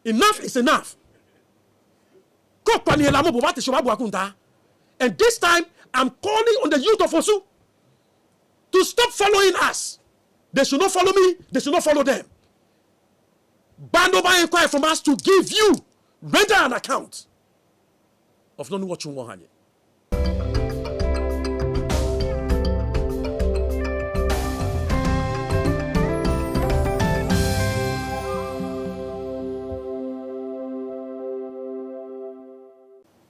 Enough is enough. And this time, I'm calling on the youth of Osu to stop following us. They should not follow me. They should not follow them. Band over inquiry from us to give you, render an account of not watching one.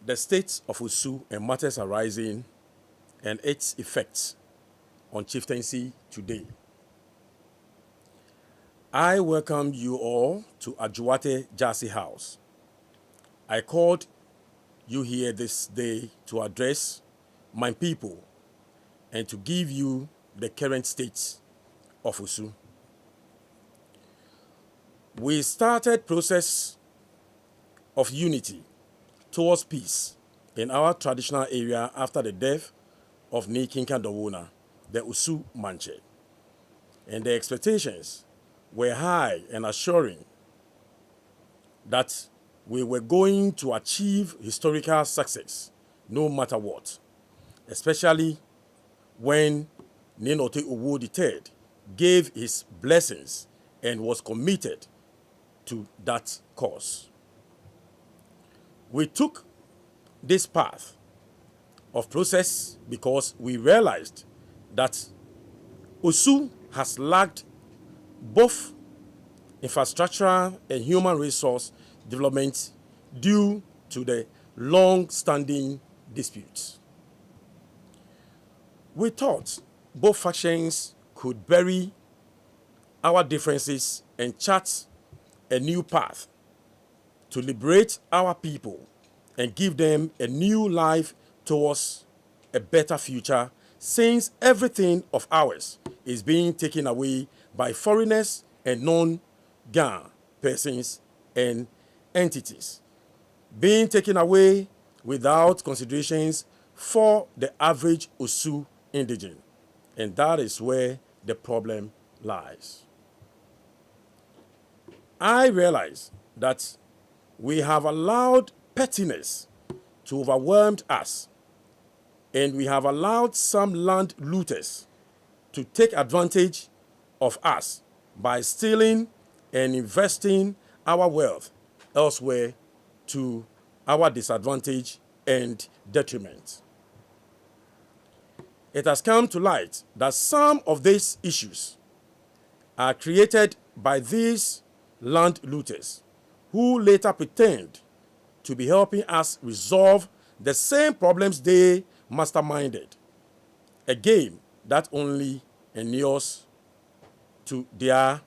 The state of Osu and matters arising and its effects on chieftaincy today. I welcome you all to Ajuwate Jasi House. I called you here this day to address my people and to give you the current state of Osu. We started process of unity towards peace in our traditional area after the death of Nikinka Dawona, the Osu Manche. And the expectations were high and assuring that we were going to achieve historical success no matter what, especially when Ninote Owo III gave his blessings and was committed to that cause. We took this path of process because we realized that Osu has lacked both infrastructural and human resource development due to the long-standing disputes. We thought both factions could bury our differences and chart a new path to liberate our people and give them a new life towards a better future, since everything of ours is being taken away by foreigners and non-Ghana persons and entities, being taken away without considerations for the average Osu indigene. And that is where the problem lies. I realize that we have allowed pettiness to overwhelm us, and we have allowed some land looters to take advantage of us by stealing and investing our wealth elsewhere to our disadvantage and detriment. It has come to light that some of these issues are created by these land looters, who later pretend to be helping us resolve the same problems they masterminded, a game that only inures to their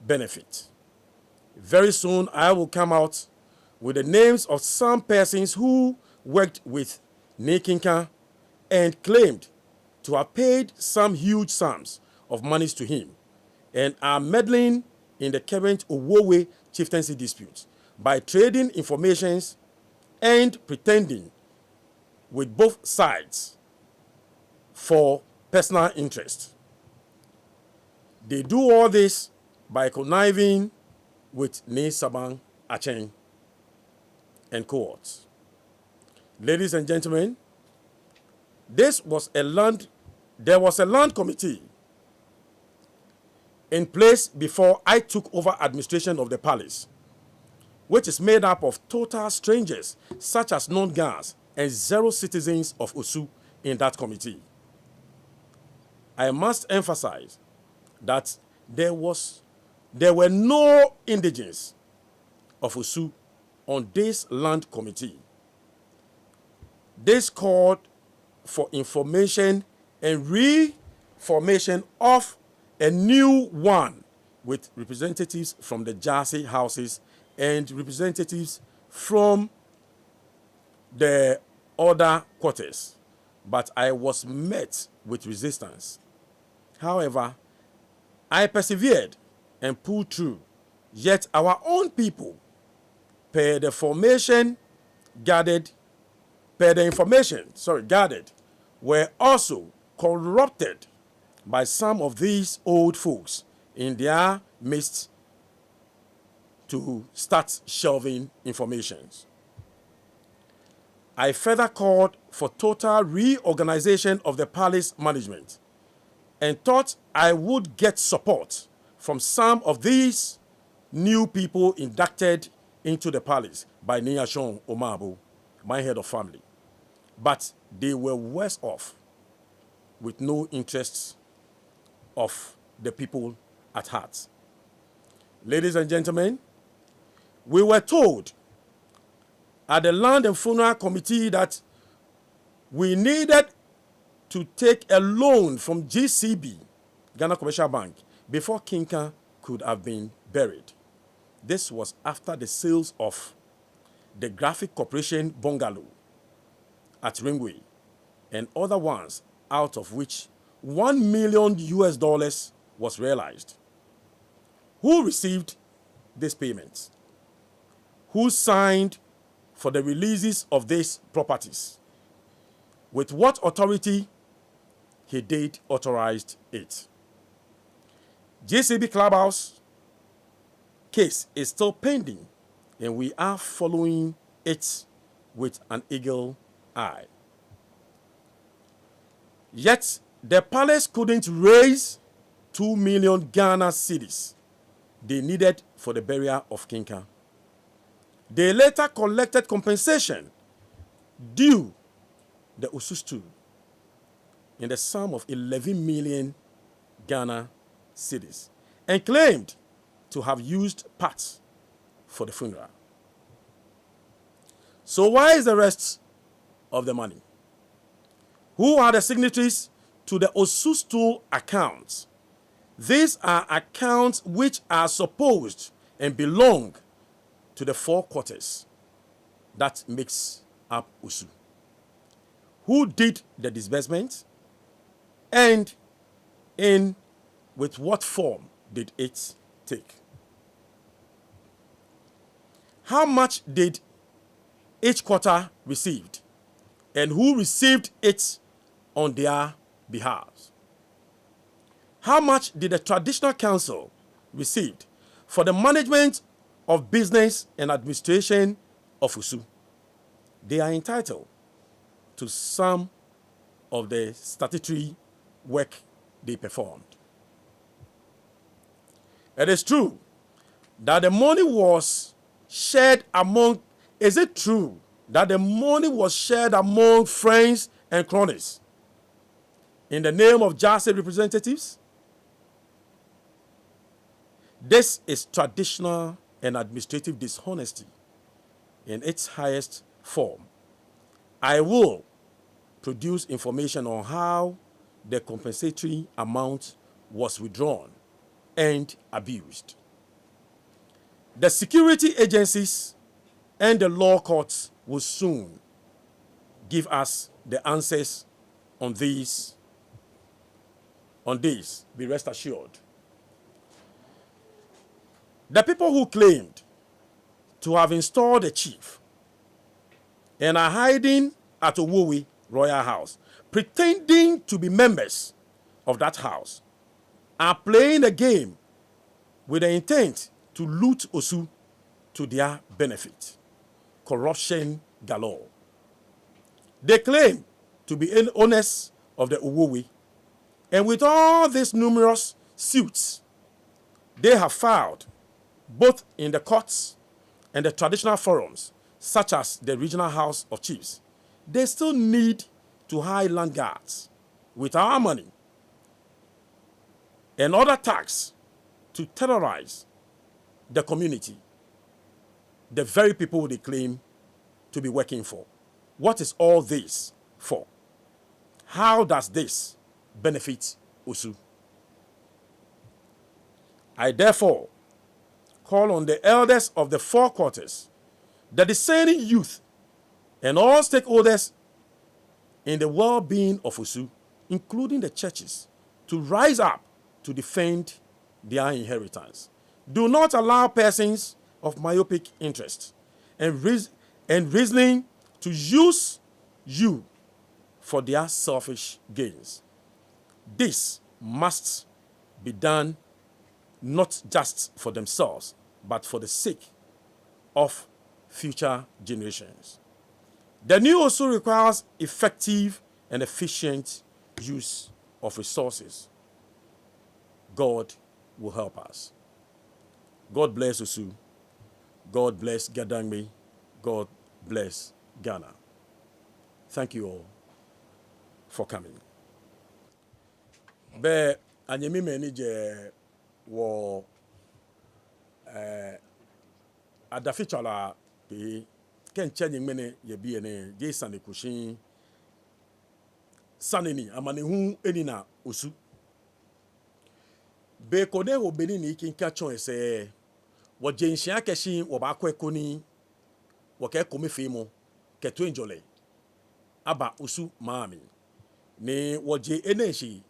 benefit. Very soon, I will come out with the names of some persons who worked with Nikinka and claimed to have paid some huge sums of monies to him and are meddling in the current Owowe chieftaincy disputes by trading informations and pretending with both sides for personal interest. They do all this by conniving with Ne Saban Achen and cohorts. Ladies and gentlemen, there was a land committee in place before I took over administration of the palace, which is made up of total strangers such as non-Ghanaians and zero citizens of Osu in that committee. I must emphasize that there were no indigenes of Osu on this land committee. This called for information and reformation of a new one with representatives from the Jasi houses and representatives from the other quarters, but I was met with resistance. However, I persevered and pulled through, yet our own people, per the information gathered, were also corrupted by some of these old folks in their missed to start shelving information. I further called for total reorganization of the palace management and thought I would get support from some of these new people inducted into the palace by Nyashon Omabu, my head of family. But they were worse off with no interests of the people at heart. Ladies and gentlemen, we were told at the Land and Funeral Committee that we needed to take a loan from GCB, Ghana Commercial Bank, before Kinka could have been buried. This was after the sales of the Graphic Corporation bungalow at Ringway and other ones, out of which $1 million was realized. Who received this payment? Who signed for the releases of these properties? With what authority he did authorized it? JCB Clubhouse case is still pending, and we are following it with an eagle eye. Yet the palace couldn't raise 2 million Ghana cedis they needed for the burial of Kinka. They later collected compensation due the Osu in the sum of 11 million Ghana cedis and claimed to have used parts for the funeral. So why is the rest of the money? Who are the signatories to the Osu accounts? These are accounts which are supposed and belong to the 4 quarters that makes up Osu. Who did the disbursement? And with what form did it take? How much did each quarter received? And who received it on their behalf? How much did the traditional council receive for the management of business and administration of Osu? They are entitled to some of the statutory work they performed. It is true that the money was shared among, is it true that the money was shared among friends and cronies in the name of JASE representatives? This is traditional and administrative dishonesty in its highest form. I will produce information on how the compensatory amount was withdrawn and abused. The security agencies and the law courts will soon give us the answers on these. Be rest assured. The people who claimed to have installed a chief and are hiding at Owowi Royal House, pretending to be members of that house, are playing a game with the intent to loot Osu to their benefit. Corruption galore. They claim to be owners of the Owowi, and with all these numerous suits they have filed, both in the courts and the traditional forums, such as the Regional House of Chiefs, they still need to hire land guards with our money and other tax to terrorize the community, the very people they claim to be working for. What is all this for? How does this benefit Osu? I therefore call on the elders of the 4 quarters, the discerning youth, and all stakeholders in the well-being of Osu, including the churches, to rise up to defend their inheritance. Do not allow persons of myopic interest and reasoning to use you for their selfish gains. This must be done not just for themselves, but for the sake of future generations. The new also requires effective and efficient use of resources. God will help us. God bless Osu. God bless Gadangme. God bless Ghana. Thank you all for coming. Be anyemi manager wo adafichala pe kenche nyimene ye bi ene Jason Ekushin saneni amanehu eni na Osu. Be kode wo beni ni kinka chon ese wo jenhia keshin wo ba kwekoni wo ke komi fimo ke to enjole aba Osu maami ni wo je eneshi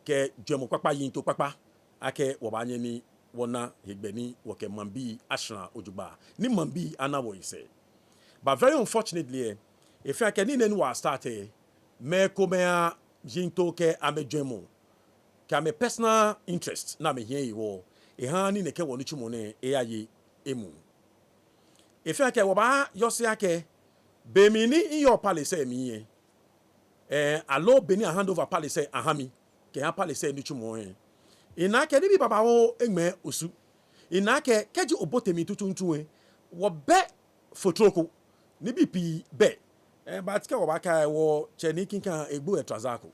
ke jemo kwakpa yinto kwakpa ake wo ba nyeni wona hegbeni wo ke mambi ashra ojugba ni mambi anawo ise. But very unfortunately if I can in wa start me komea yinto ke amejemo ka me personal interest na me hie wo e ha ni ne ke wonu chumo ne e aye emu if I can wo ba yose ake be mi ni in your palace mi allo beni a handover palace ahami ke ha palace ni chumo ina ke ni bi baba wo engme Osu ina ke keji obotemi tutuntu wo be fotroko ni bi pi be but ke wo ba kai wo cheni kinka egbo etrazako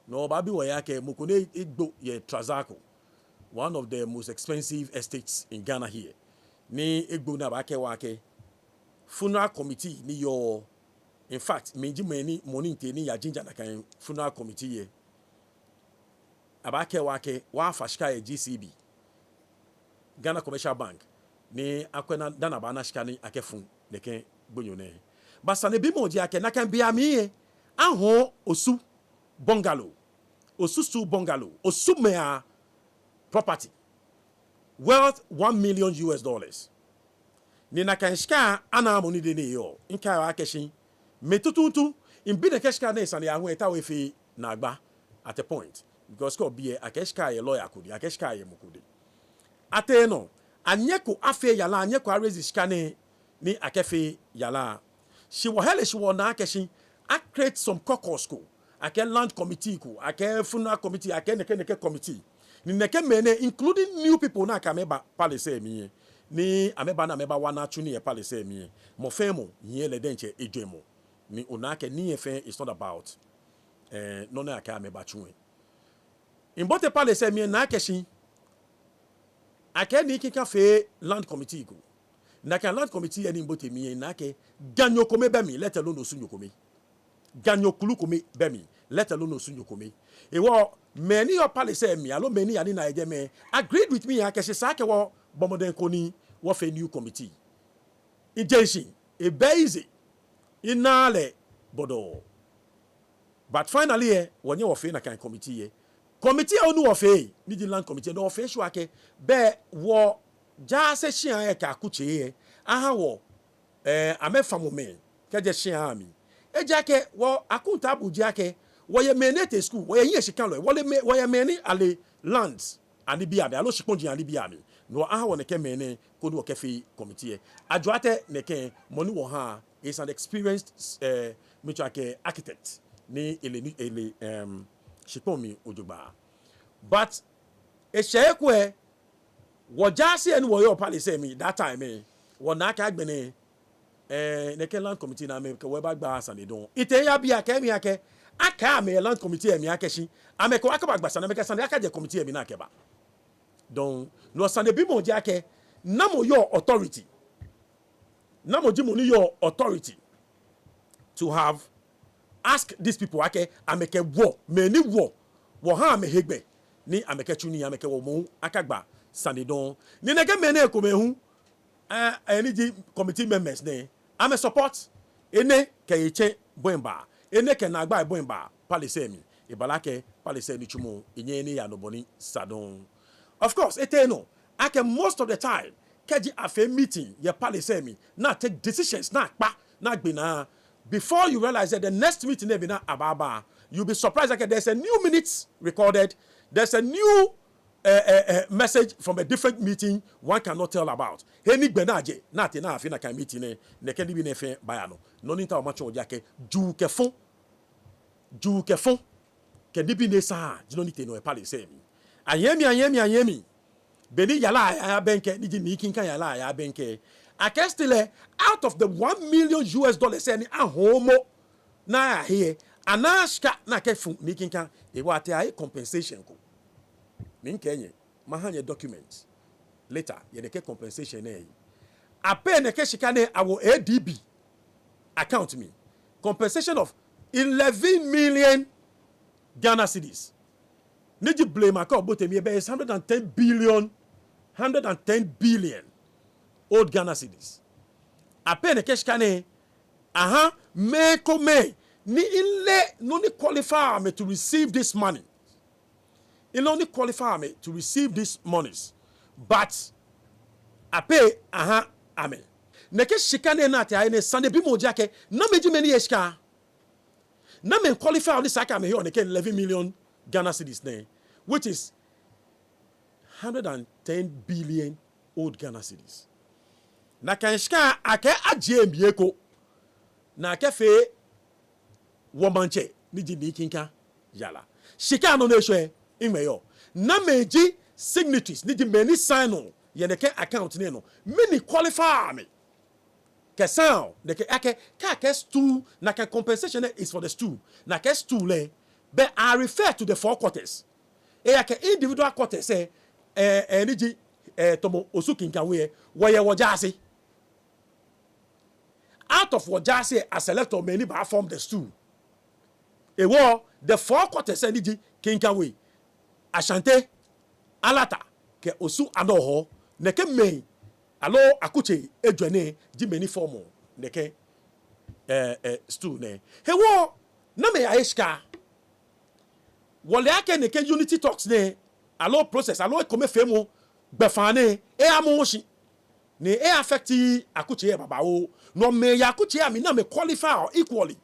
no ba bi wo ya ke mokone egbo ye trazako, one of the most expensive estates in Ghana here ni egbo na ba ke wa ke funeral committee ni your in fact menji mani money nteni ya jinja na kan funeral committee here abake wake wa fashika ya GCB Ghana Commercial Bank ni akwena dana ba na shika ni akefun neke gbonyone basa ne bi mo je ake na kan bia mi aho Osu bungalow Osusu bungalow Osu mea property worth $1 million ni na kan shika ana amoni de ne yo nka wa akeshin metututu imbi de keshika na isane aho eta we fi na agba at a point because ko be akeshika ye lawyer kudi akeshika ye mukudi ateno anyeko afe yala anyeko arezi shika ni akefe yala she wo hele she wo na akeshi I create some caucus ko ake land committee ko ake funeral committee ake neke committee ni neke mene including new people na kameba palace mi ni ameba na ameba wana tuni ye palace mi mo femo yin le denche ejemo ni onake ni efe is not about no na aka ameba tuni in bote palace mi na akeshi ake ni kika fe land committee ko na kan land committee any bote mi na ake ganyo kome be mi let alone Osu nyokome ganyo kulu kome be mi let alone Osu nyokome e wo many your palace mi alo many ani na eje me agreed with me ake se sake wo bomoden koni wo fe new committee injection e base inale bodo but finally wonye wo fe na kan committee committee onu wo fe ni di land committee no fe sho ake be wo ja se hia e ka kuche aha wo amefa mo me keje hia ami eja ke wo akunta abuji ake wo ye menete school wo ye yin shikan lo wo ye meni ale lands ani bi ami alo shiponji ani bi ami no aha wo ne ke meni ko do ke fi committee adwoate ne ke money wo ha is an experienced mutual architect ni ele shipomi ojugba but eshekwe wo jase en wo yo palace mi that time wo na ka gbene ne land committee na me ke we ba gba asane don ite ya bia ke mi ake aka me land committee mi akeshi ame ko aka ba gba sana me ke sane aka je committee mi na ke ba don no sane bi mo je ake na mo yo authority na mo ji mo ni your authority to have ask these people ake ameke wo me ni wo ha me hegbe ni ameke chuni ameke wo mo aka gba sane don ni nege me na ko me hu any committee members ne am support ene ke yeche boemba ene ke na agba boemba palace mi ibalake palace ni chumo enye ni ya no boni sadon of course eteno ake most of the time keji afa meeting ye palace mi na take decisions na pa na gbina before you realize that the next meeting e be na ababa you'll be surprised like there's a new minutes recorded, there's a new message from a different meeting one cannot tell about. Any benaje, not enough in a can meeting, ne can be nefe bayano. No need to much or jake, ju kefon, can be nesa, you don't need to know a palace say me. Ayemi. Beni yala ya benke, niji nikinka yala ya benke. I can still out of the $1 million US any a homo na here, anashka na kefu nikinka, e wate ai compensation ko. Minkenye. Mahanye document later yedeke compensation eh ape neke shikane awo ADB account me compensation of 11 million Ghana cedis niji blame account bote me be 110 billion old Ghana cedis ape neke shikane me ni inle no ni qualify me to receive this money. It only qualify me to receive these monies, but I pay amen. Neke shikane na te ayene sande bi mo jake na meji meni eshika. Na men qualify on this aka me here neke 11 million Ghana cedis ne, which is 110 billion old Ghana cedis. Na kan shika ake aje mbieko. Na ke fe womanche ni ji ni kinka yala. Shika no ne Imeyo na meji signatories ni di many sign on ye ne ke account ne no many qualify me ke sound de ke ake ka ke stool na ke compensation is for the stool na ke stool le but I refer to the 4 quarters e ake individual quarters ni ji tomo osukinka we ye wojase out of wojase a selector many ba form the stool e wo the 4 quarters ni ji kinka we Ashante alata ke osu anoho neke me alo akuche edwane di many formal neke stu ne hewo na me aishka wole ake neke unity talks ne alo process alo come femu gbefane amoshi ne affecti akuche babawo no me yakuche ami na me qualify equally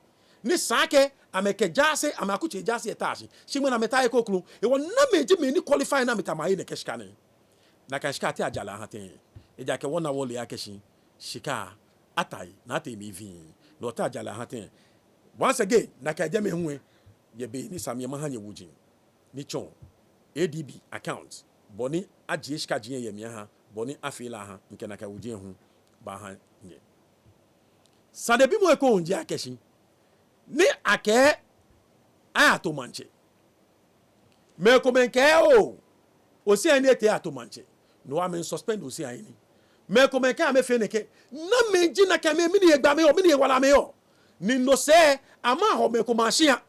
ni sake ameke jase amakuche jase etashi shimwe na metaye kokulu e won na meji me ni qualify na metamaye ne keshikane na kashika te ajala haten e jake wona wole yakeshi shika atai na ate mivi no ta ajala haten once again na kaje me hwe ye be ni samye mahanye wujin ni chon ADB account boni agie shika jin ye mia ha boni afila ha nke na ka wujin hu ba ha nye sadebi mo eko onje akeshi ni ake ato manche me ko men ke Osiahene te ato manche no amen suspend Osiahene me ko men ke ame fe neke na me ji na ka me ni egba me o me ni wala me o ni no se ama ho me ko machia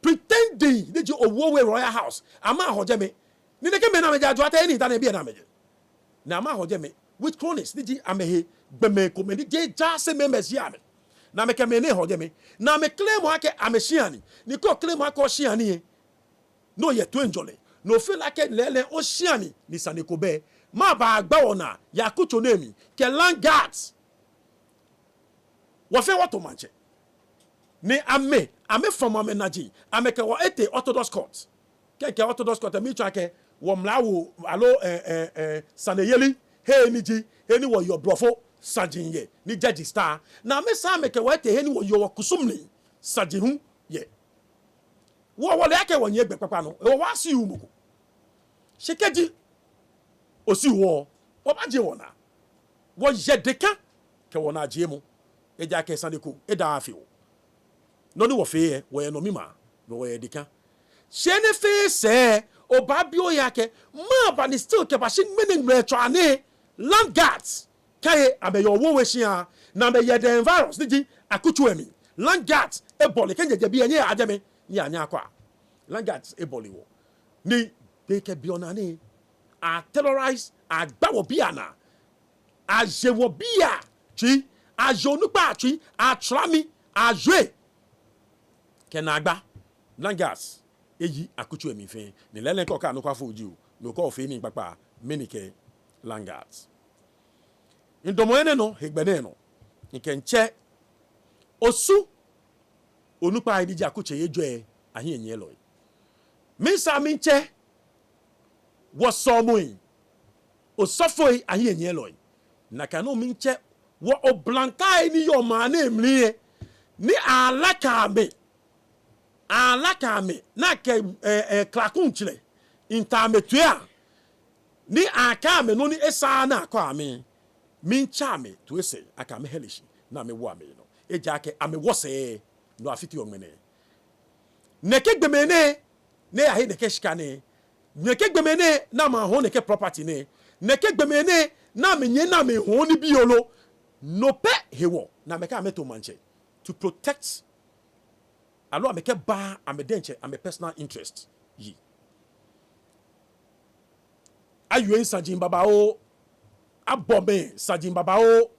pretending that you owo we royal house ama ho je me ni neke me na me ja jo ata ni ta na bi na me na ama ho je me with chronics ni ji amehe gbeme ko me ni je ja se me mesia me na me ke me ne ho je me na me claim ake ameshiani ni ko claim ake oshiani no ye to enjoy no feel like lele oshiani ni saniko be ma ba agba wona ya kucho nemi ke land guards wo fe wato manche ni ame from amenaji ame ke wo ete orthodox court ke orthodox court mi twake wo mlawo alo saneyeli he ni ji eni wo your brofo sajin ye ni judge star na me sa me ke wo ete he ni wo your kusumni sajin hu ye wo wole ake wo nye gbepapa no wo wa si umuko shekeji osi wo ba je wona wo jedeka ke wona je mu eja ke saneko eda afi wo no ni wo fe wo ye no mima no wo ye deka shene fe se obabio yake ma ba ni still ke ba shi mene mretwane land guards kai abeyo wo we shia na be ye the virus niji akutu emi land guards ebole kenje bi enye ajeme ni anya akwa land guards ebole wo ni be ke biona ni a terrorize agbawo biana a jewo bia chi a jonupa chi a trami a jwe kenagba land guards eyi akutu emi fe ni lele ko ka no kwa foju no ko fe ni papa menike land guards indomoene no hegbene no nkenche osu onupa idiji akuche yejwe ahienye loy Minsa minche was so muy o sofoi ahi enyeloi na kanu minche wo oblankai ni yo mane mlie ni alaka me na ke klakun chile intametua ni aka me no ni esa na akwa me mincha me to ese aka me helishi na me wo ame no eja ke ame wose no afiti omene neke gbemene ne ahi neke shikane neke gbemene na ma ho neke property ne neke gbemene na me nye na me ho ni biolo no pe hewo na me ka me to manche to protect alo ameke ba amedenche ame personal interest yi ayuen sajin babao abome sajin babao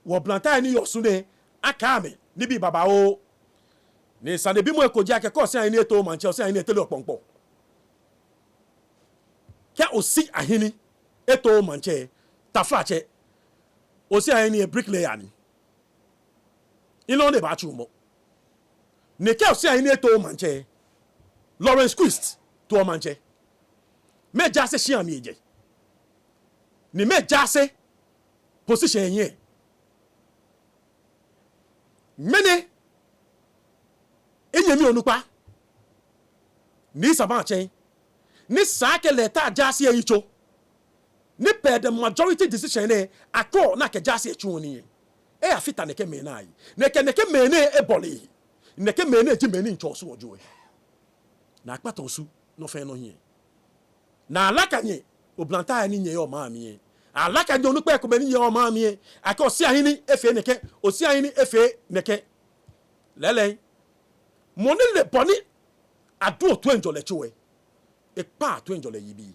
wo blanta ni yosune akame ni bi babao ni sane bi mo ekoji akeko se ani eto manche se ani etele opompo ka osi ahini eto manche tafache osi ahini e bricklayer ni ilo ne ba chumo ne ka osi ahini eto manche Lawrence Quist to manche me jase shi ami eje ni me jase position yen mene enyemi onupa ni saban chen ni sake leta jase eyicho ni pe the majority decision ne akọ na ke jase echu ni e afita ne ke me na yi ne ke me ne e boli ne ke me ne ji me ni nchoso ojo na akpata osu no fe no hie na alakanye oblanta ni nye o ma mi alakanye onupa ko be ni nye o ma mi aka Osiahene efe neke Osiahene efe neke lele moni le boni adu to enjo le chiwe e pa to enjo le yibi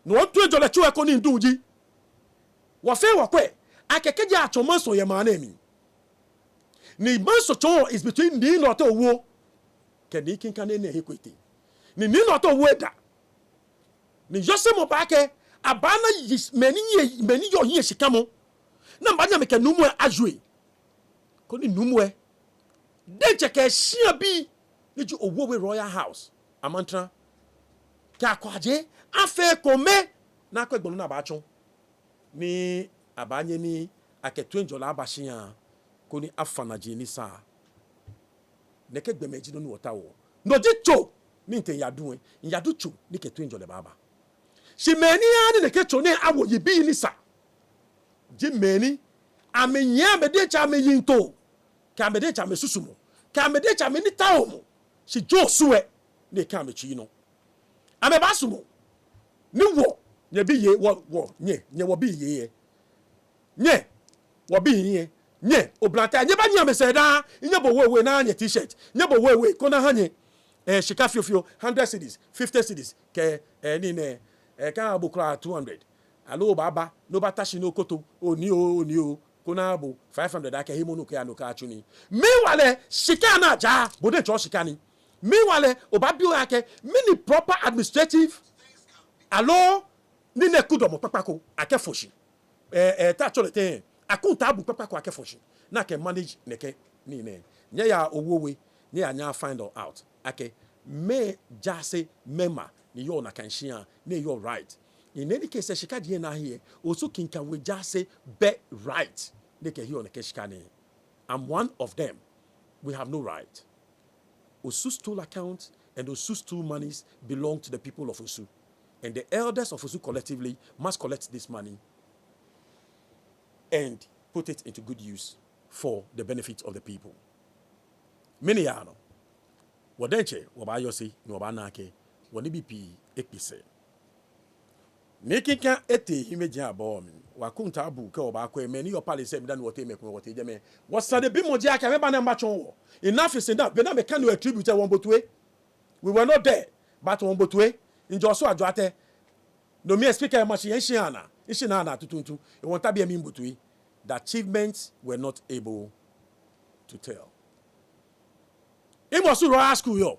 no to enjo le chiwe ko ni nduji wo fe wo kwe akekeje achomanso ye ma na mi ni manso cho is between ni no to wo ke ni kinka ne ne hekwete ni no to wo da ni Jose mo baake abana meni yo hie shikamo na mbanya meke numu ajwe ko ni numu e denche ke hia bi ni ju owo we Royal House amantra ka kwaje afe kome na akwegbonu na baacho ni abanye ni aketu enjola abashia ko ni afanaje ni sa neke gbemeji no ni wotawo no jicho ni nte yadu cho ni ketu enjola baba she meni ani ne kecho ne awo yibi ni sa ji meni amenya mede cha meyinto ka mede cha mesusumo ka mede cha meni taomo she jo suwe ne ka mechi no ame basumo ni wo nye bi ye wo nye wo bi ye nye wo bi ye nye oblanta nye ba nya meseda nye bo we na anya t-shirt nye bo we ko na hanye shika fiofio 100 cedis 50 cedis ke ni ne kan abukra 200 alo baba no batashi no koto oni o kona abo 500 aka himo no ka no ka achuni mi wale shika na ja bode cho shika ni mi wale obabio ake mini proper administrative alo ni ne kudo mo papako ake foshi ta cholete akunta abu papako ake foshi na ke manage neke ni ne nya ya owowe nya ya nya find out ake me jase mema ni yo na kanshia ne you're right in any case shika die na here also kinka we just say be right they can hear on the keshikane I'm one of them we have no right Osu stool account and Osu stool monies belong to the people of Osu and the elders of Osu collectively must collect this money and put it into good use for the benefit of the people many yano wadenche wabayosi ni wabanake woni bipi ekpise nikika ete himeje abo mi wakunta abu ke oba akwa me ni your palace me dan wote mekun wote je me wasade bi moje aka me ba na mbachon wo enough is enough be na me can attribute one botue we were not there but one botue njo so ajo ate no me speaker machi yen ishi na tutuntu e won tabia mi botue the achievements were not able to tell Imo Royal School yo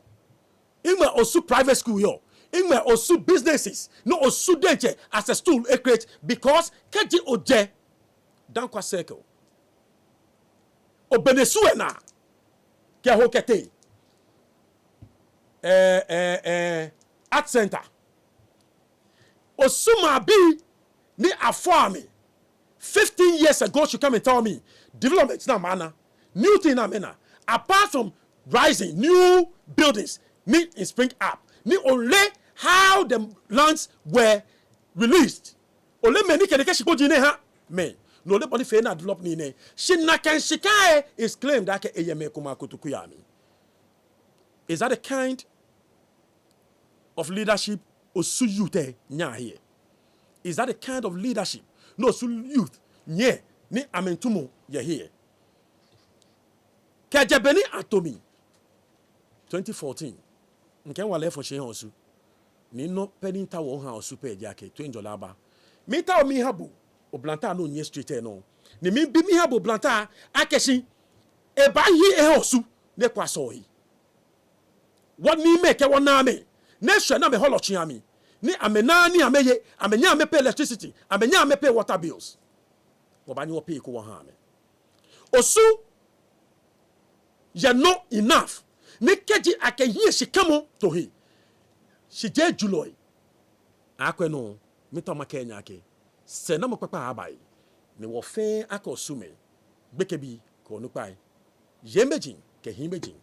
Inwe Osu private school yo. Inwe Osu businesses. No Osu denche as a stool e create because keji oje dankwa circle. Obenesuena ke hokete. art center. Osuma bi ni afami 15 years ago she come and tell me development na mana new thing na mena apart from rising new buildings need in spring up ni only how the lands were released only many can she go jine ha me no le body fe na develop ni ne she na kan shikae is claimed that ke eyeme kuma kotuku ya mi. Is that the kind of leadership Osu youth nya here? Is that the kind of leadership no Osu youth nye ni amentumo ye here? Kajabeni atomi 2014 nke wale for she Osu ni no peninta wo ha Osu pe jake $20 ba mita o mi habu oblanta no nye street no ni mi bi mi habu oblanta akeshi e ba hi e Osu ne kwaso yi what ni make won na me na hwe na me holochi ami ni amena ni ameye amenya me pay electricity amenya me pay water bills obani wo pay ko wo ha me Osu ye no enough ni keji akehie shikamo to he she je July akwe no mito makenya ake se na mo papa abai ni wo fe akosu me bekebi ko no pai yembejin ke himbejin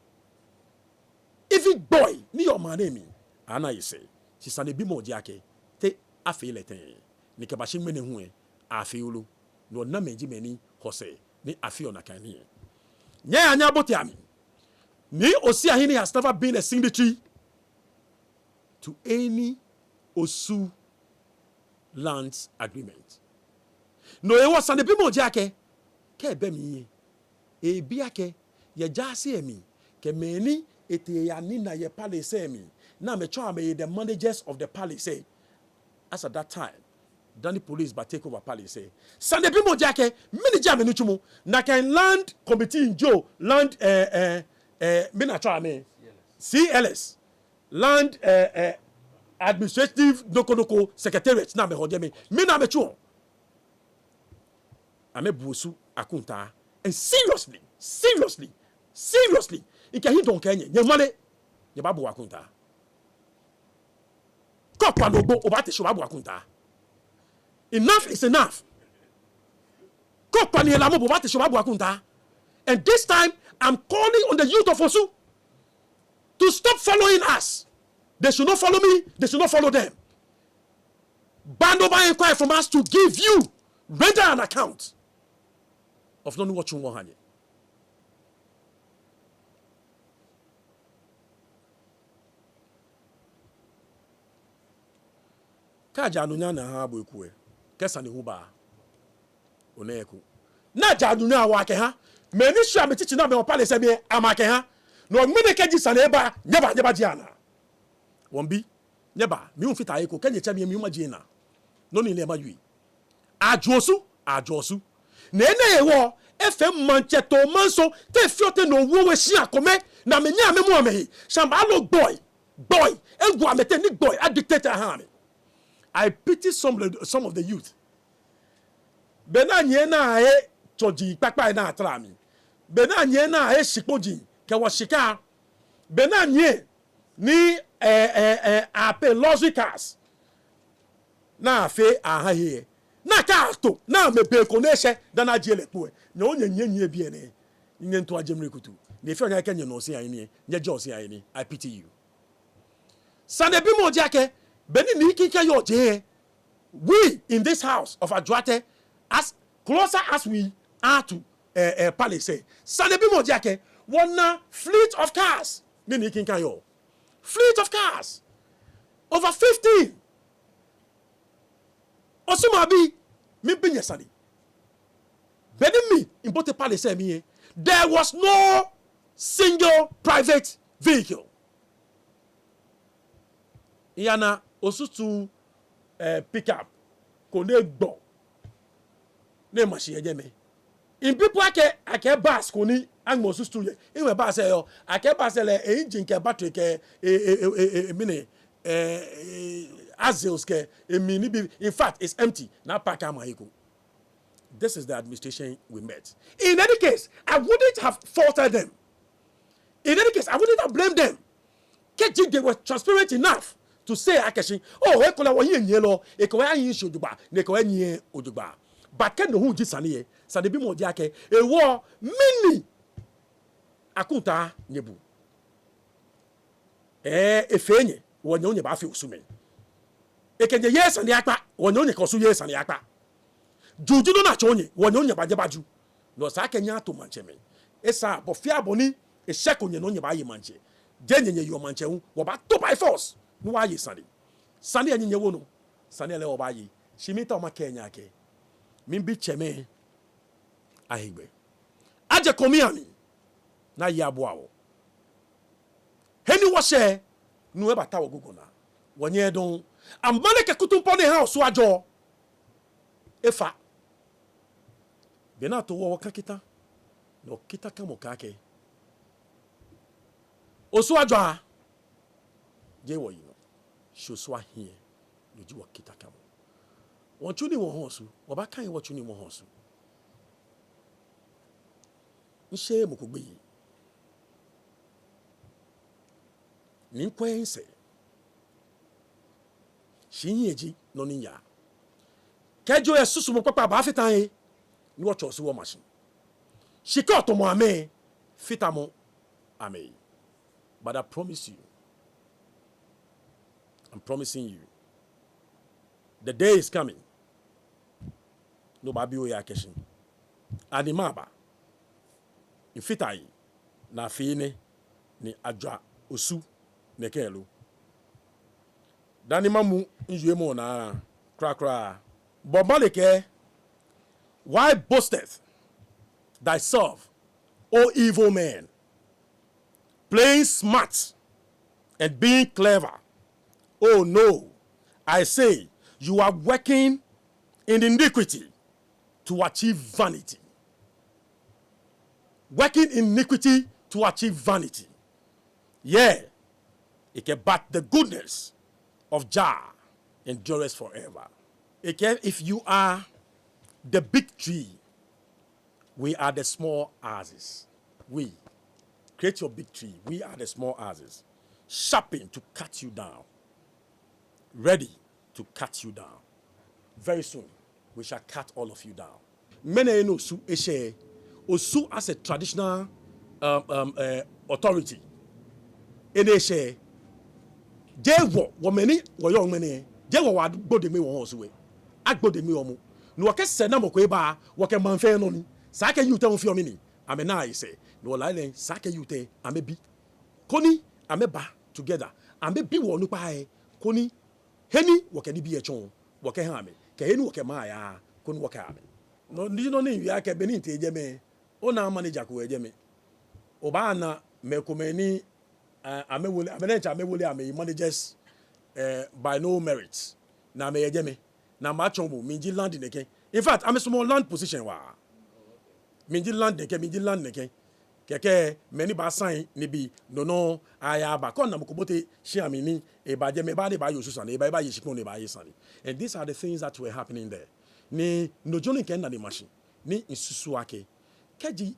even boy ni your man emi ana yise si sane bi mo diake te afi leten ni ke ba shi mene hu e afi ulu no na meji meni hose ni afi ona kan ni nya anya boti ami ni Osiahene has never been a signatory to any Osu lands agreement no e was sane bi mo diake ke be mi e bi ake ye jase emi ke meni ete ya nina ye palace me na me try me the managers of the palace as at that time Danny police but take over palace Sunday bi mo jake manager me no chumo na kan land committee in Joe land me na try me CLS land administrative noko secretariat na me hode me na me chuo ame buosu akunta and seriously ike hi don kenye nye mane nye babu wakunta kokwa no gbo obate so babu wakunta enough is enough kokwa ni elamo obate so babu wakunta and this time I'm calling on the youth of Osu to stop following us. They should not follow me, they should not follow them. Band over inquiry from us to give you render an account of not watching one. Ka janunya na ha bo ekue kesa ne hu ba oneku na janunya wa ke ha meni sha metichi na me opale se me amake ha no mene keji sane ba nyeba jiana wombi nyeba mi unfita eko kenye cha mi ma jiena no ni le ma yui ajosu na ene ewo efe mancheto manso te fiote no wo we shi akome na me nya me mu amehi shamba lo boy egu amete ni boy a dictator ha me. I pity some of the youth. Bena nye na e choji pakpa na atrami. Bena nye na e shikoji ke washika. Bena nye ni ape logicas. Na afe aha here. Na ka ato na mebe koneshe dana jele poe. Nyo nye bi ene. Nye nto ajemre kutu. Ne fe nya kenye no Osiahene. Nye je Osiahene. I pity you. Sane bi mo jake Beni ni kika yo je. We in this house of Adwate, as closer as we are to Palace, Sanebi mo jake, one fleet of cars. Ni kika yo. Fleet of cars. Over 15. Osuma bi mi binye sani. Beni mi in both Palace mi, there was no single private vehicle. Yana Osutu pickup kone gbo ne machine ejeme in people ake bus koni angmo Osutu ye iwe bus yo ake bus le engine ke battery ke mini azils ke mini bi in fact it's empty na pack am ahiko. This is the administration we met. In any case, I wouldn't have faulted them. In any case, I wouldn't have blamed them. Keji, they were transparent enough to say akashi, oh, ekola wa yin yelo, ekowa yin shoduba, nekowa yin oduba. But ken no hu jisani e, sane bi mo di ake, e wo mini akunta nyebu. Efenye, wonye onye ba fi osumen. Ekenye yes and yakpa, wonye onye kosu yes and yakpa. Juju no na chonye, wonye onye ba jebaju. No sa kenya to mancheme. Esa bofia boni, e sheko nye no onye ba yi manche. Jenye yo manche hu, wo ba to by force. No wa yi sani. Sani enye wo no. Sani ele wo ba yi. Shimita o ma kenya ke. Mimbi cheme ahigbe. Aje komi ami na yi aboa wo. Heni wo she nu e bata wo gugu na. Wonye don ambale ke kutumpo ne ha so ajo. Efa. Bena to wo kakita. No kita kamo kake. Oso ajo a. Je wo yi no. Osiahene no ji wo kita kamo. Won chuni wo honsu, wo ba kan wo chuni wo honsu. Nse mokogbe yi. Ni kwense. Shinyeji no ninya. Kejo esusu mo papa ba fitan yi. Ni wo chosu wo machine. Shika to mo ame fitamo ame. But I promise you, I'm promising you, the day is coming. No babi o ya keshin. Animaba. Infitai na fine ni adwa osu nekelu. Dani mamu njue mo na kra. Bobaleke, why boasteth thyself, O evil man, playing smart and being clever? Oh no, I say, you are working in iniquity to achieve vanity. Working in iniquity to achieve vanity. Yeah, but the goodness of Jah endures forever. If you are the big tree, we are the small asses. We create your big tree. We are the small asses, sharpened to cut you down, ready to cut you down. Very soon, we shall cut all of you down. Mene no su eshe osu as a traditional authority. Ene eshe jewo wo meni wo yo meni jewo wa gbode mi wo hosu we agbode mi omo no ke se na moko eba wo ke manfe no ni sa ke yute on fi omi ni ame na I say no la len sa ke yute ame bi koni ame ba together ame bi wo nu pa e koni heni wo ke ni bi e chon wo ke ha ame ke heni wo ke ma ya koni wo ke ame no ndi no ni wi ake beni nte eje me o na manager ko eje me o ba na me ko meni amewole amenencha amewole ame managers by no merit na me eje me na ma chombo minji land neke. In fact I'm a small land position wa minji land neke keke many ba sign ni bi no aya ba kon na mkobote shi amini e ba je me ba de ba yosusa na e ba yishikon ne ba yisani. And these are the things that were happening there. Ni no joni ken na the machine ni isusu ake keji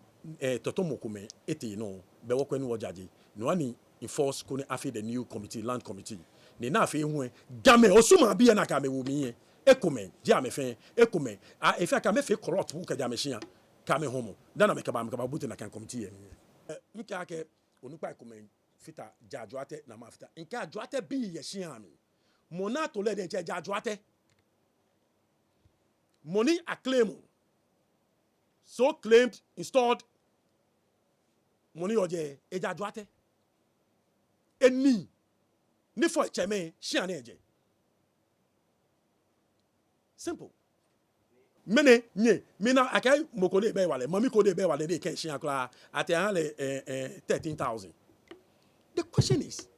totomokome ete no be wo kwani wo jaji no ani enforce kone afi the new committee land committee ni na afi hu game osuma bia na ka me wo mi ekome ji amefe ekome a efi aka me fe corrupt bu ka ja me hia ka me homo dana me ka ba buti na kan committee ye nka ake onupa ekome fita jajuate na mafita nka ajuate bi ye hia mi mona to le de jajuate money acclaim so claimed installed money oje ejajuate eni ni for cheme hia na eje simple mene nye mina akai mokode be wale mami kode be wale de ken hia kra at 13,000. The question is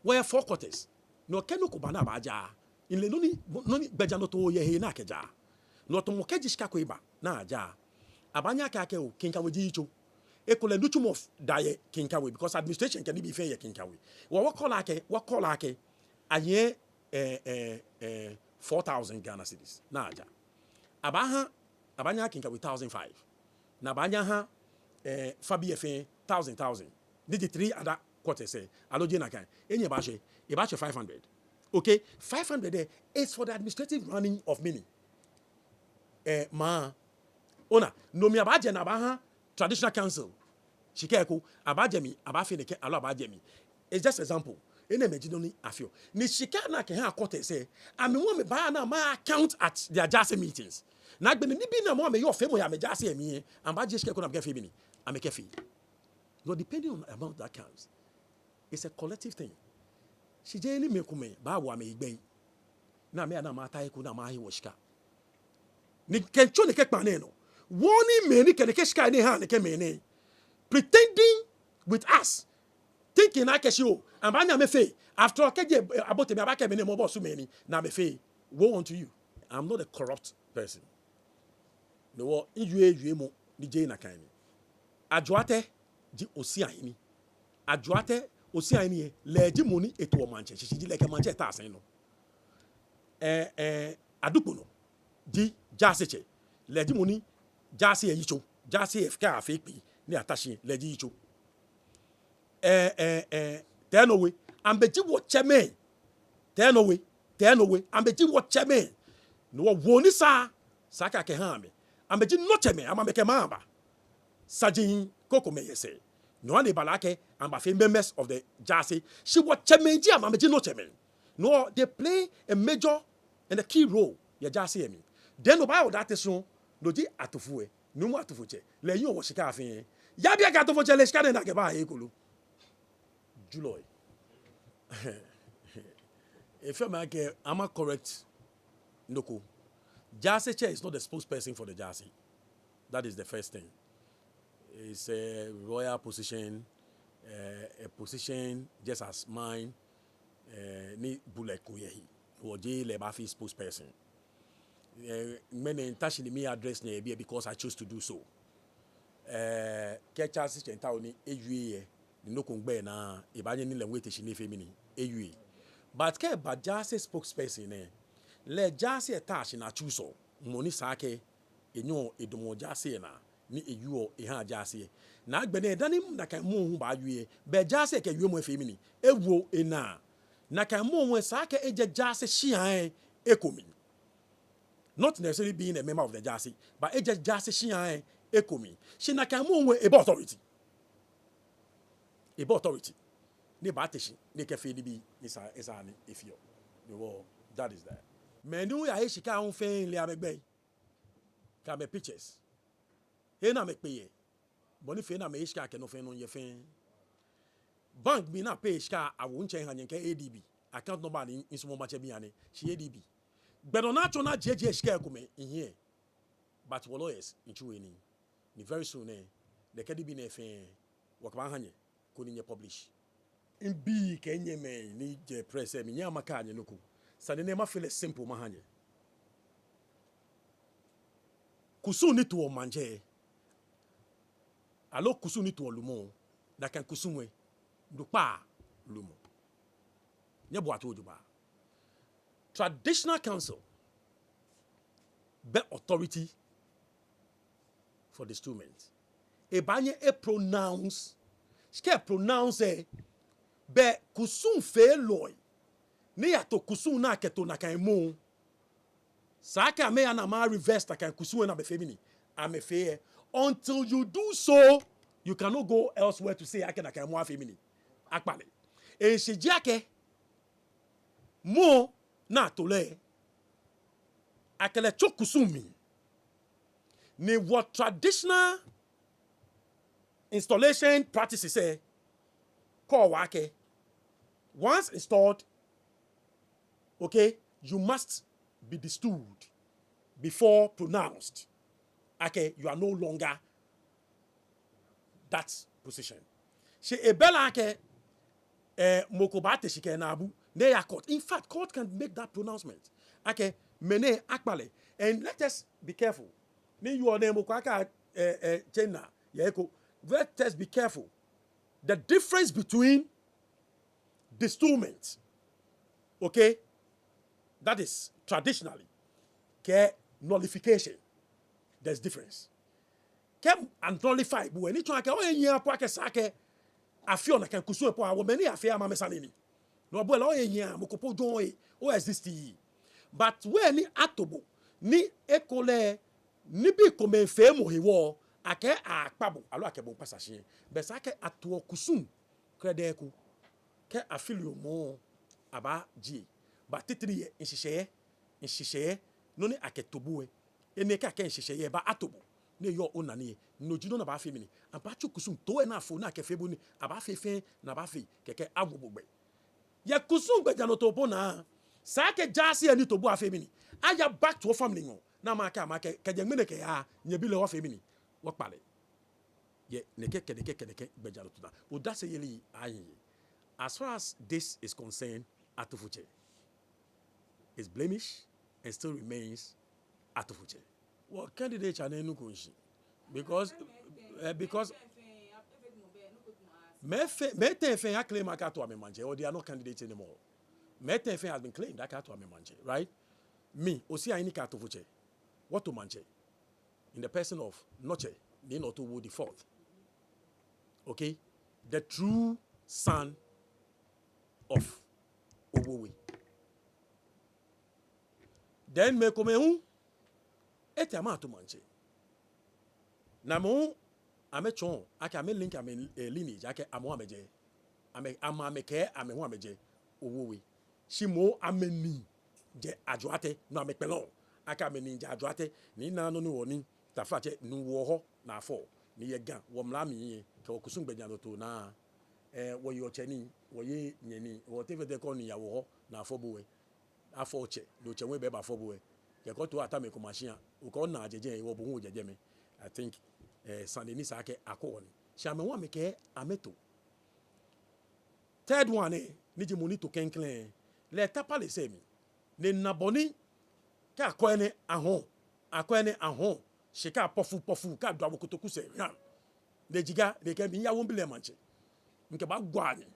where four quarters no kenu ko bana ba ja in le noni beja no to ye he na keja no to mo keji shika ko iba na aja abanya ka ke o kinka weji icho ekole nuchum of daye kinka we because administration can be fair ye kinka we wo call ake aye 4,000 Ghana cedis na aja abanya kinka we 1,500 na abanya ha fabi efe 1,000 digit 3 ada court say aloje na kan enye ba hwe 500. Okay, 500 is for the administrative running of mini. Ona nomi abaje na ba ha traditional council. Shikeko abaje mi abafe ne ke alo abaje mi. It's just example. Ene imagine ni afio. Ni shika na ke ha court say ame wo me ba na ma account at their jase meetings. Na gbe ni bi na mo me yo fe mo ya me jase emi am ba je shikeko na be fe bi ni. Am ke fe. No, depending on the amount that counts. It's a collective thing. She jeni me kume ba wa me igbe. Na me na ma tai ku na ma hi wo shika. Ni kencho ne ke kpa ne no. Woni me ni ke ne ke shika ne ha ne ke me ne. Pretending with us. Thinking I keshi o. Ambanya me fe. After keje abote me abake me ne mo boss me ni na me fe. Woe unto you. I'm not a corrupt person. No wo injue mo ni je na kan ni. Adwoate di Osiahene. Adwoate Osiahene leji money eto o manche. Shiji leke manche ta asen no. Adupo no. Di jaseche. Leji money jase e yicho. Jase FK afekpi ni atashi leji yicho. Tenowe ambeji wo cheme. Tenowe ambeji wo cheme. No woni sa saka ke ha me. Ambeji no cheme amameke mamba. Sajin koko me yese. No one balake and bafe members of the Jase. She was chemenji amameji no chemen. No, they play a major and a key role. Ya Jase emi. Then no ba that is no di atofue. No mo atofuche. Le yin o shika afin. Ya bia ga atofuche le shika na ke ba ekulu. Juloy. If you make am I correct? Noko. Jase chair is not the spokesperson for the Jase. That is the first thing. It's a royal position, a position just as mine, ni bullet kuyehi, or J. Lebafi spokesperson. Many touching me address near because I chose to do so. Catch us in town, a no kungbe na, ibanya ni lengwete shine femini, a but ke bajase spokesperson, le jase attach na chuso, moni sake, enyo edomo jase na. Ni eyuo eha jase na agbene dani na kan mo hu ba yue be jase ke yue mo efemi ewo ena na kan mo hu sa ke eje jase shian ekomi, not necessarily being a member of the jase but eje jase shian ekomi shi na kan mo hu ebe authority ne ba teshi ne ke fe bi ni sa esa ni efio the war that is that menu ya hishika hu fe le amegbe ka me pictures. Ena me peye. Boni fe na me ishka ke no fe no ye fe. Bank bi na pay ishka awu nchen ha nyenke ADB. Account number ni insumo mache bi ane. Shi ADB. But on that na jeje ishka kume in here. But wo lawyers inchu eni. Ni very soon the KDB na fe wakaba hanye ko ni publish. In bi ke nye me ni je press me nya maka anye no ko. Sa ne ma feel simple ma hanye. Kusu ni to manje. Alo kusu ni to lumo da kan kusumwe do pa lumo nyebo ato juba traditional council be authority for the instrument e banye e pronounce be kusum fe loy ne ya to kusum na keto na kan mu saka me ya na ma reverse ta kan kusum na be femini am fe until you do so, you cannot go elsewhere to say I can more femini. Akpale. E shijiake mo na tole akele chokusumi. Ni what traditional installation practices say call wake. Once installed, okay, you must be distilled before pronounced. Okay, you are no longer that position. She ebela ke mokobate shike na abu ne ya court. In fact, court can make that pronouncement. Okay, mene akpale. And let us be careful. Ni you name okaka chena yeko. Let us be careful. The difference between distillment, okay, that is traditionally ke nullification. There's difference. Kem and nullify. But when you try to sake afio na kan kusu epo a wo mani afia ma mesa ni no bo la o yen mokopo jon e o exist yi but we ni atobo ni ekole ni bi ko me fe mo hewo ake akpabo alo akebo pasashe be sa ke ato kusum krede ku ke afilio mo aba ji ba titiri ye nhihye no ni aketobo ene ka ke nhihye ba atobo ne yo onani no jino na ba fe mini aba chukusum to e na afo na ke fe bo ni aba fe na ba fe keke agwobogbe ya kusum gbeja no tobo na sa ke jasi ani tobo afe mini aya back to family no na ma ke je mene ke ya nya bi le wa fe mini wo pale ye ne ke gbeja no to da o da se yeli ayi as far as this is concerned atofuche is blemish and still remains atofuche. Well, candidate are no kunshi because Metefe ha claim aka to Amemanje or they are not candidates anymore. Metefe has been claimed aka to Amemanje, right? Me, Osiahene ka to Fuche. What to Manche? In the person of Noche, Nino to Woody Fourth. Okay? The true son of Owowe. Then me come hu ete ama to Manche. Na mo ame chon aka ame link ame lineage aka amo ameje ame ameke ame ho ameje Owowe shimo ameni je adwoate no ame pelon aka ameni je adwoate ni na no ni woni tafache nu wo ho na afọ ni ye gan wo mla mi ke okusum gbejan no to na wo yo cheni wo ye nyeni wo teve de ko ni yawo ho na afọ bowe afọ che do che we be ba afọ bowe ke ko to atame ko machine o ko na ajeje wo bo hu jeje me I think Sunday ni sake akoni shame wa meke ameto third one ni je moni to kenklen le tapa le semi ne naboni ka akoene ahon shika pofu ka do abokotoku se ran le jiga le ke mi yawo bile manche nke ba gwani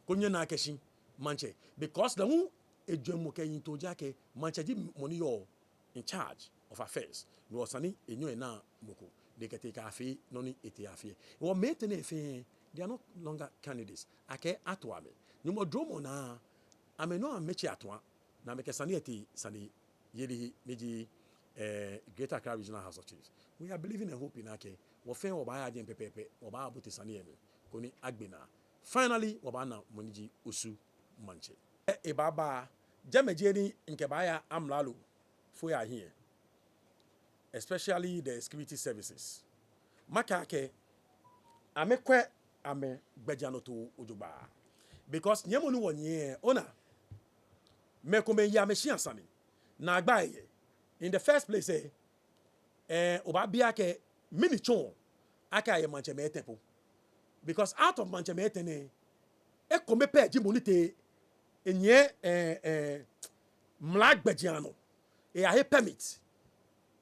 konye na akeshi manche because the mu edwemu ke yin to jake manche di money yo in charge of affairs no sani enyo na moko de kete ka afi no ni ete afi wo mete na efe they are no longer candidates ake atoame nyumo dromo na ameno amechi atoa na meke sani ete sani yeli meji Greater Accra Regional House of Chiefs. We are believing and hoping ake wo fe wo ba ya jen pepepe wo ba abuti sani emi koni agbena finally wo ba na moniji osu manche e baba jamejeni nke ba ya amlalo for ya here, especially the security services. Makake amekwe ame gbejano to ojoba because nyemonu wonye ona mekome ya machine sani na agbaye in the first place oba bia ke mini chon aka ye manche metepo because out of manche metene e kome page monite enye mlag gbejano e a permit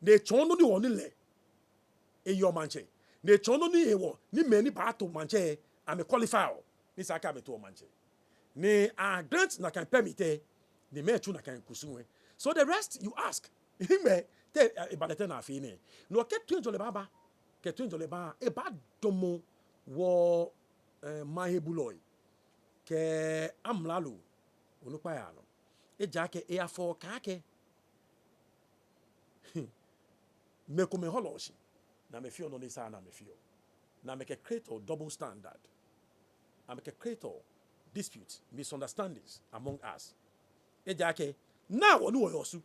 de chono ni woni le e yo manche de chono ni ewo ni meni ba to manche am qualify ni saka me to manche ni a grant na kan permit ni me chu na kan kusunwe so the rest you ask hime te e ba na afi ni no ke tunjole baba ke tunjole ba e ba domo wo mahebuloy ke amlalo onupa ya no e jake e afọ ka ke me come holoshi na me feel no ni sa na me feel na me ke create a double standard na me ke create disputes misunderstandings among us e jake na wonu wo yosu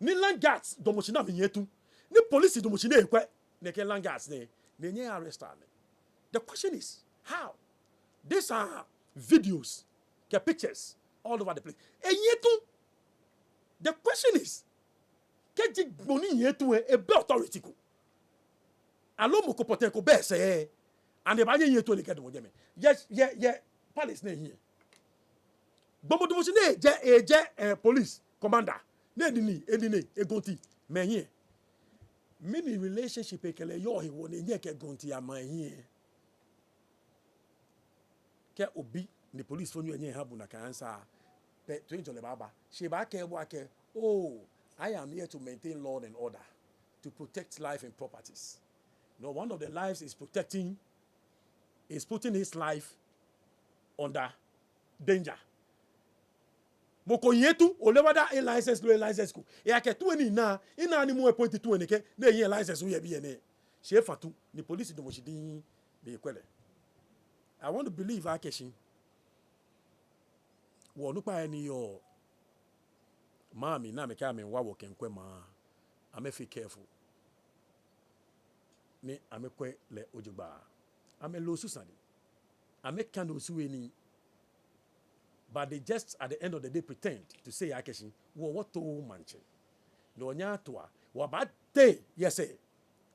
ni land guards domochi na me yetu ni police domochi na ekwe ne ke land guards ne nye arrest ame. The question is how these are videos ke pictures all over the place e yetu. The question is keji money yetu e be authority ko alo mo ko poten ko be se and e ba yetu le kedo mo je me ye palace na here gbomodo mo si na eje police commander na edini egonti me here mini relationship ekele yo he won enye ke gonti ama here ke obi ni police phone enye ha bu na kan sa pe to injole baba she ba ke bo ake oh I am here to maintain law and order, to protect life and properties. No, one of the lives is protecting is putting his life under danger. Moko yetu olewada a license no license ko. E aketu eni na ina ni mo point tu enike na yin license wo ye bi ene. She fatu ni police do mo shidin be kwele. I want to believe Akeshin. Wo no pa eni yo mami na me ka me wa wo kenkwe ma. Ame fi careful. Ne ame kwe le ojugba. Ame lo susani. Ame kan osuweni. But they just at the end of the day pretend to say Akeshin, what to manche. No nya toa. Wa ba te yes eh.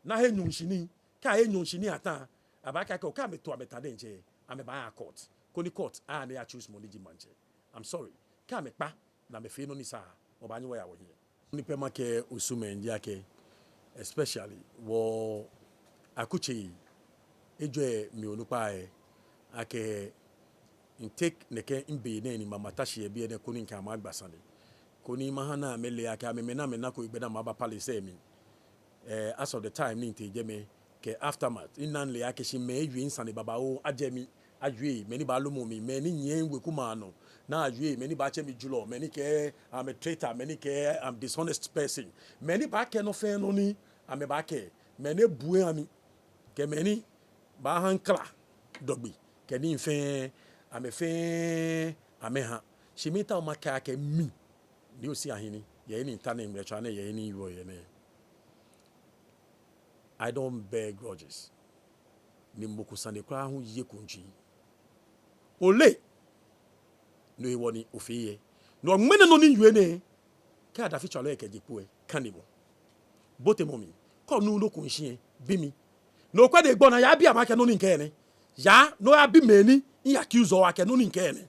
Na he nyunshini, ka he nyunshini ata. Abaka ka me to abetade nche. Ame ba court. Koni court a na choose money manche. I'm sorry. Ka me pa na me fe no ni sa. Obanyi wa ya wo here. Ni pema ke usume ndi ake especially wo akuchi ejo mi onupa ake intake neke imbe ne ni mama tashi bi ene koni nka ma gbasane koni mahana mele aka me na ko igbeda ma ba palace mi as of the time ni nteje me ke aftermath inan le ake shi me yue insane baba o ajemi ajue me ni ba lomo mi me ni nyen we kuma no na ajue me ni ba che mi julo me ni ke I'm a traitor me ni ke I'm dishonest person me ni ba ke no fe no ni ame ba ke me ne bue ami ke me ni ba hankla dogbi ke ni fe ame fe ame ha shimita umaka ke mi ni Osiahene ye ni intane mrecha na ye ni iwo ye ne. I don't bear grudges. Ni mboku sande kwa hu ye kunji. Ole no e woni ofiye. No mene no ni yue ne ka da fi chalo e kejipo e kanimo. Bote momi ko nu no kunshi bi mi. No kwa de gbona ya bi amake no ni nke ne. Ya no ya bi meni in accuse o ake no ni nke ne.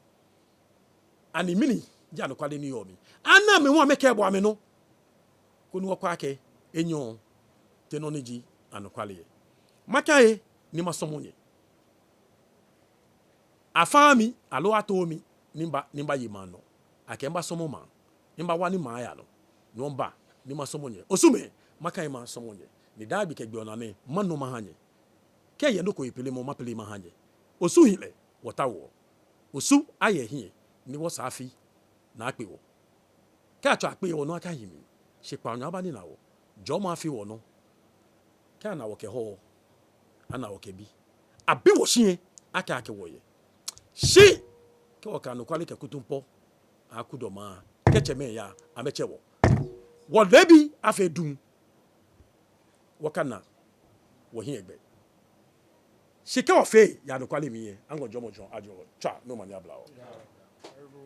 Ani mini ja no kwade ni yomi. Ana me won ameke ebo ame no. Ko nu okwa ake enyo tenoniji anokwale. Makae ni masomonye. Afami alo atomi nimba yimano. Akemba somoma. Nimba wani maaya no. Nomba ni masomonye. Osume makae ma somonye. Ni dabi ke gbonane manu mahanye. Ke ye no ko ipele mo mapele mahanye. Osu hile watawo. Osu aye hie ni wo safi na akpe wo. Ka cho akpe wo no aka yimi. Se pa nya ba ni na wo. Jo ma afi wo no. Ka na wo ke ho. Ana wo ke bi. Abi wo hie aka ake wo ye. Shi ke wo ka no kwale ke kutumpo akudoma kecheme ya ameche wo. Wo lebi afedun. Wo kana wo hie egbe. Shike ofe ya no kwale mi ye ango jomo jon ajo cha no mani abla o.